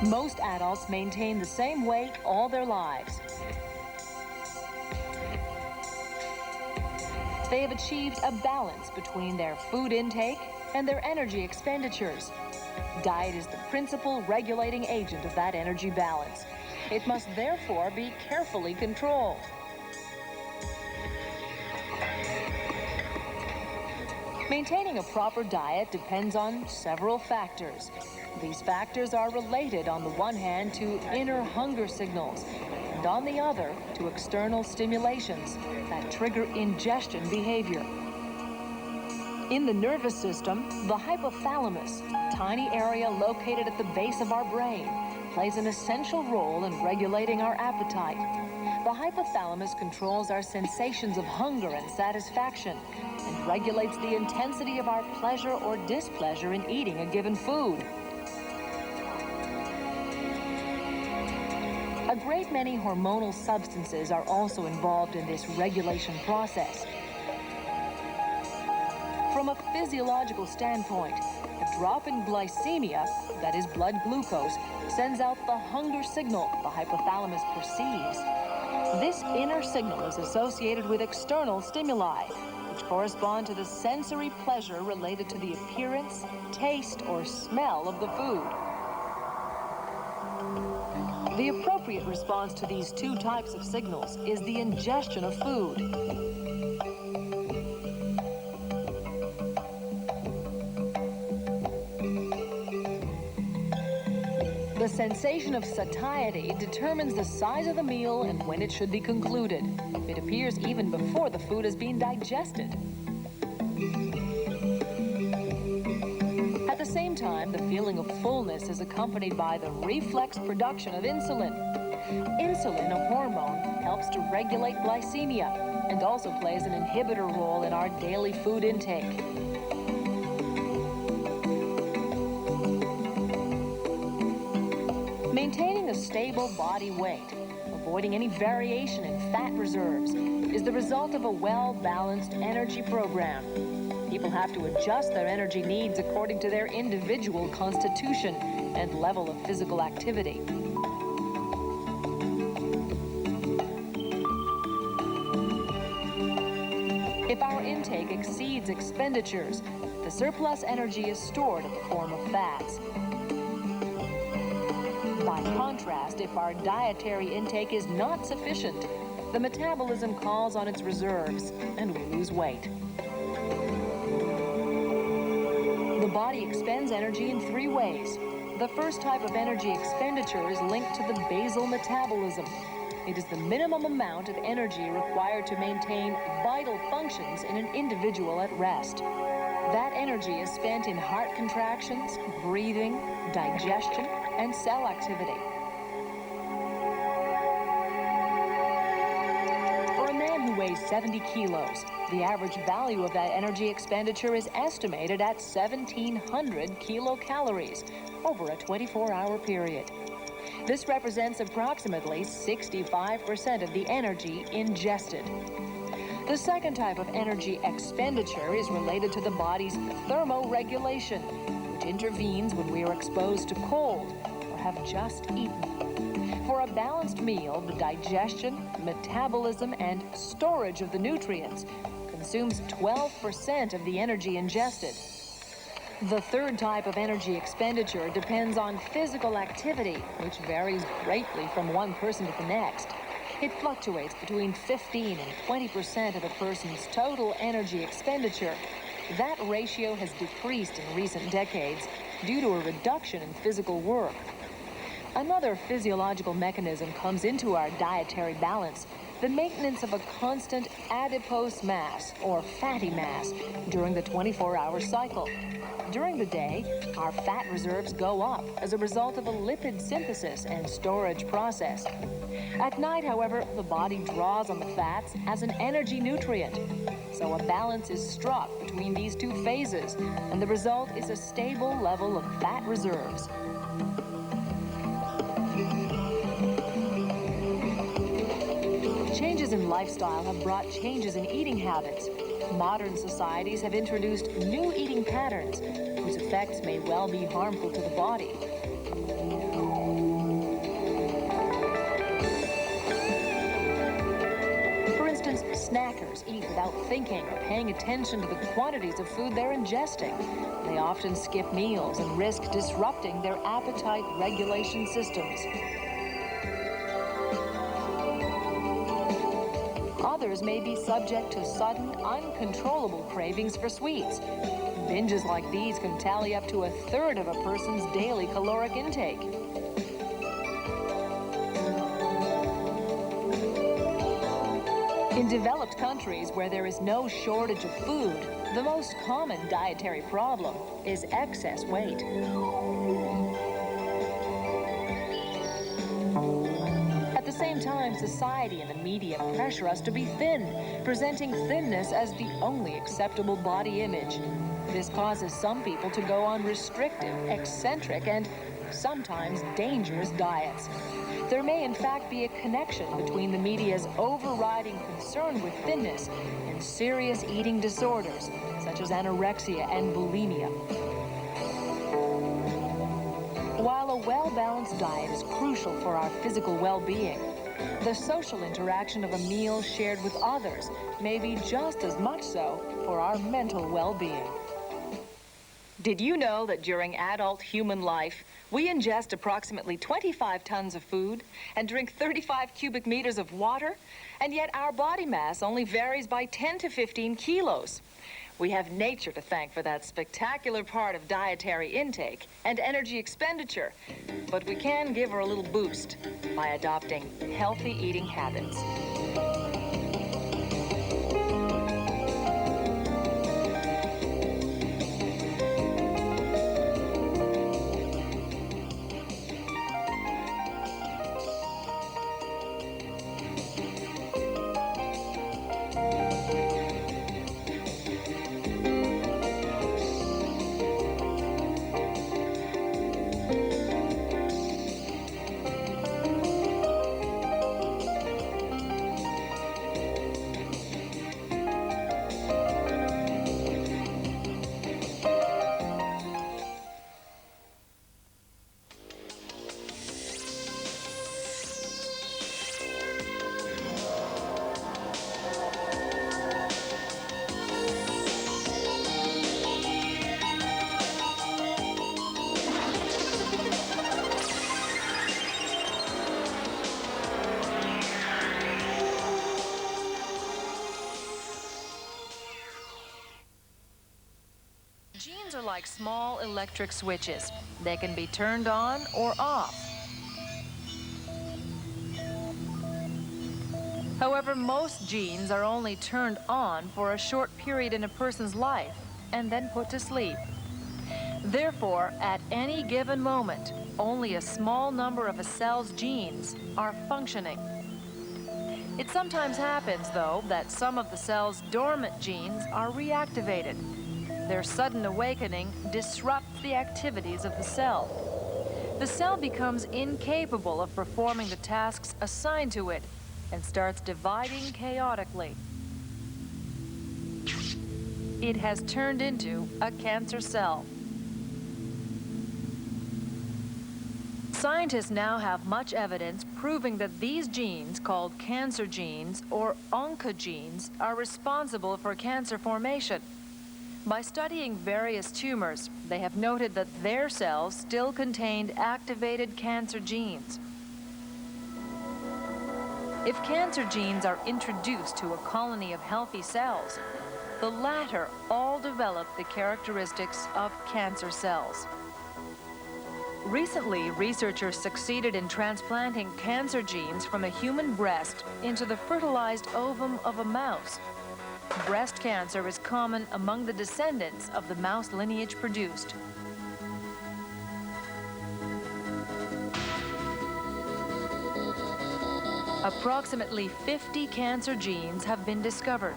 Most adults maintain the same weight all their lives. They have achieved a balance between their food intake and their energy expenditures. Diet is the principal regulating agent of that energy balance. It must therefore be carefully controlled. Maintaining a proper diet depends on several factors. These factors are related on the one hand to inner hunger signals, and on the other to external stimulations that trigger ingestion behavior. In the nervous system, the hypothalamus, a tiny area located at the base of our brain, plays an essential role in regulating our appetite. The hypothalamus controls our sensations of hunger and satisfaction and regulates the intensity of our pleasure or displeasure in eating a given food. A great many hormonal substances are also involved in this regulation process. From a physiological standpoint, a drop in glycemia, that is blood glucose, sends out the hunger signal the hypothalamus perceives. This inner signal is associated with external stimuli, which correspond to the sensory pleasure related to the appearance, taste, or smell of the food. The appropriate response to these two types of signals is the ingestion of food. The sensation of satiety determines the size of the meal and when it should be concluded. It appears even before the food has been digested. At the same time, the feeling of fullness is accompanied by the reflex production of insulin. Insulin, a hormone, helps to regulate glycemia and also plays an inhibitor role in our daily food intake. Maintaining a stable body weight, avoiding any variation in fat reserves, is the result of a well-balanced energy program. People have to adjust their energy needs according to their individual constitution and level of physical activity. If our intake exceeds expenditures, the surplus energy is stored in the form of fats. By contrast, if our dietary intake is not sufficient, the metabolism calls on its reserves and we lose weight. The body expends energy in three ways. The first type of energy expenditure is linked to the basal metabolism. It is the minimum amount of energy required to maintain vital functions in an individual at rest. That energy is spent in heart contractions, breathing, digestion, and cell activity. For a man who weighs 70 kilos, the average value of that energy expenditure is estimated at 1,700 kilocalories over a 24-hour period. This represents approximately 65% of the energy ingested. The second type of energy expenditure is related to the body's thermoregulation, which intervenes when we are exposed to cold or have just eaten. For a balanced meal, the digestion, metabolism, and storage of the nutrients consumes 12% of the energy ingested. The third type of energy expenditure depends on physical activity, which varies greatly from one person to the next. It fluctuates between 15 and 20% of a person's total energy expenditure. That ratio has decreased in recent decades due to a reduction in physical work. Another physiological mechanism comes into our dietary balance: the maintenance of a constant adipose mass, or fatty mass, during the 24-hour cycle. During the day, our fat reserves go up as a result of a lipid synthesis and storage process. At night, however, the body draws on the fats as an energy nutrient. So a balance is struck between these two phases, and the result is a stable level of fat reserves. Changes in lifestyle have brought changes in eating habits. Modern societies have introduced new eating patterns whose effects may well be harmful to the body. Snackers eat without thinking or paying attention to the quantities of food they're ingesting. They often skip meals and risk disrupting their appetite regulation systems. Others may be subject to sudden, uncontrollable cravings for sweets. Binges like these can tally up to 1/3 of a person's daily caloric intake. In developed countries where there is no shortage of food, the most common dietary problem is excess weight. At the same time, society and the media pressure us to be thin, presenting thinness as the only acceptable body image. This causes some people to go on restrictive, eccentric, and sometimes dangerous diets. There may in fact be a connection between the media's overriding concern with thinness and serious eating disorders, such as anorexia and bulimia. While a well-balanced diet is crucial for our physical well-being, the social interaction of a meal shared with others may be just as much so for our mental well-being. Did you know that during adult human life, we ingest approximately 25 tons of food and drink 35 cubic meters of water, and yet our body mass only varies by 10 to 15 kilos? We have nature to thank for that spectacular part of dietary intake and energy expenditure, but we can give her a little boost by adopting healthy eating habits. Genes are like small electric switches. They can be turned on or off. However, most genes are only turned on for a short period in a person's life and then put to sleep. Therefore, at any given moment, only a small number of a cell's genes are functioning. It sometimes happens, though, that some of the cell's dormant genes are reactivated. Their sudden awakening disrupts the activities of the cell. The cell becomes incapable of performing the tasks assigned to it and starts dividing chaotically. It has turned into a cancer cell. Scientists now have much evidence proving that these genes, called cancer genes or oncogenes, are responsible for cancer formation. By studying various tumors, they have noted that their cells still contained activated cancer genes. If cancer genes are introduced to a colony of healthy cells, the latter all develop the characteristics of cancer cells. Recently, researchers succeeded in transplanting cancer genes from a human breast into the fertilized ovum of a mouse. Breast cancer is common among the descendants of the mouse lineage produced. Approximately 50 cancer genes have been discovered.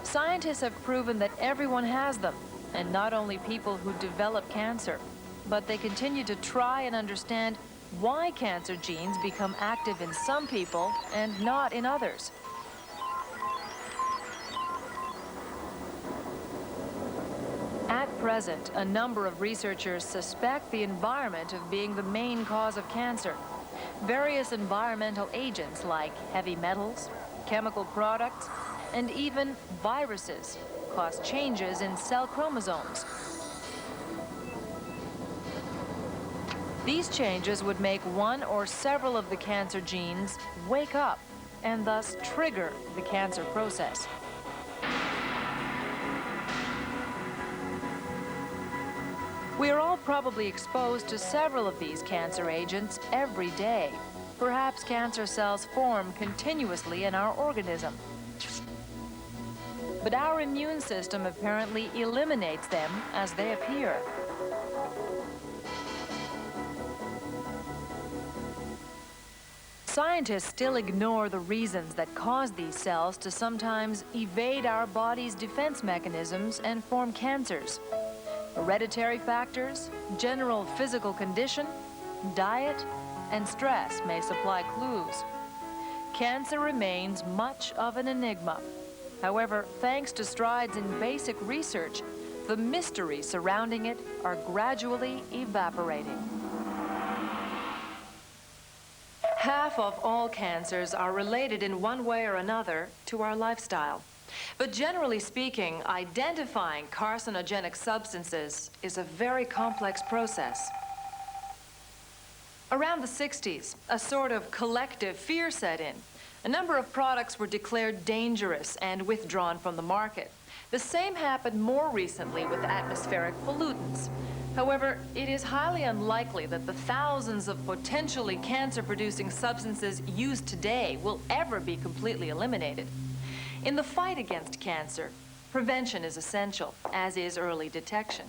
Scientists have proven that everyone has them, and not only people who develop cancer, but they continue to try and understand why cancer genes become active in some people and not in others. At present, a number of researchers suspect the environment of being the main cause of cancer. Various environmental agents like heavy metals, chemical products, and even viruses cause changes in cell chromosomes. These changes would make one or several of the cancer genes wake up and thus trigger the cancer process. We are all probably exposed to several of these cancer agents every day. Perhaps cancer cells form continuously in our organism. But our immune system apparently eliminates them as they appear. Scientists still ignore the reasons that cause these cells to sometimes evade our body's defense mechanisms and form cancers. Hereditary factors, general physical condition, diet, and stress may supply clues. Cancer remains much of an enigma. However, thanks to strides in basic research, the mysteries surrounding it are gradually evaporating. Half of all cancers are related in one way or another to our lifestyle. But generally speaking, identifying carcinogenic substances is a very complex process. Around the 60s, a sort of collective fear set in. A number of products were declared dangerous and withdrawn from the market. The same happened more recently with atmospheric pollutants. However, it is highly unlikely that the thousands of potentially cancer-producing substances used today will ever be completely eliminated. In the fight against cancer, prevention is essential, as is early detection.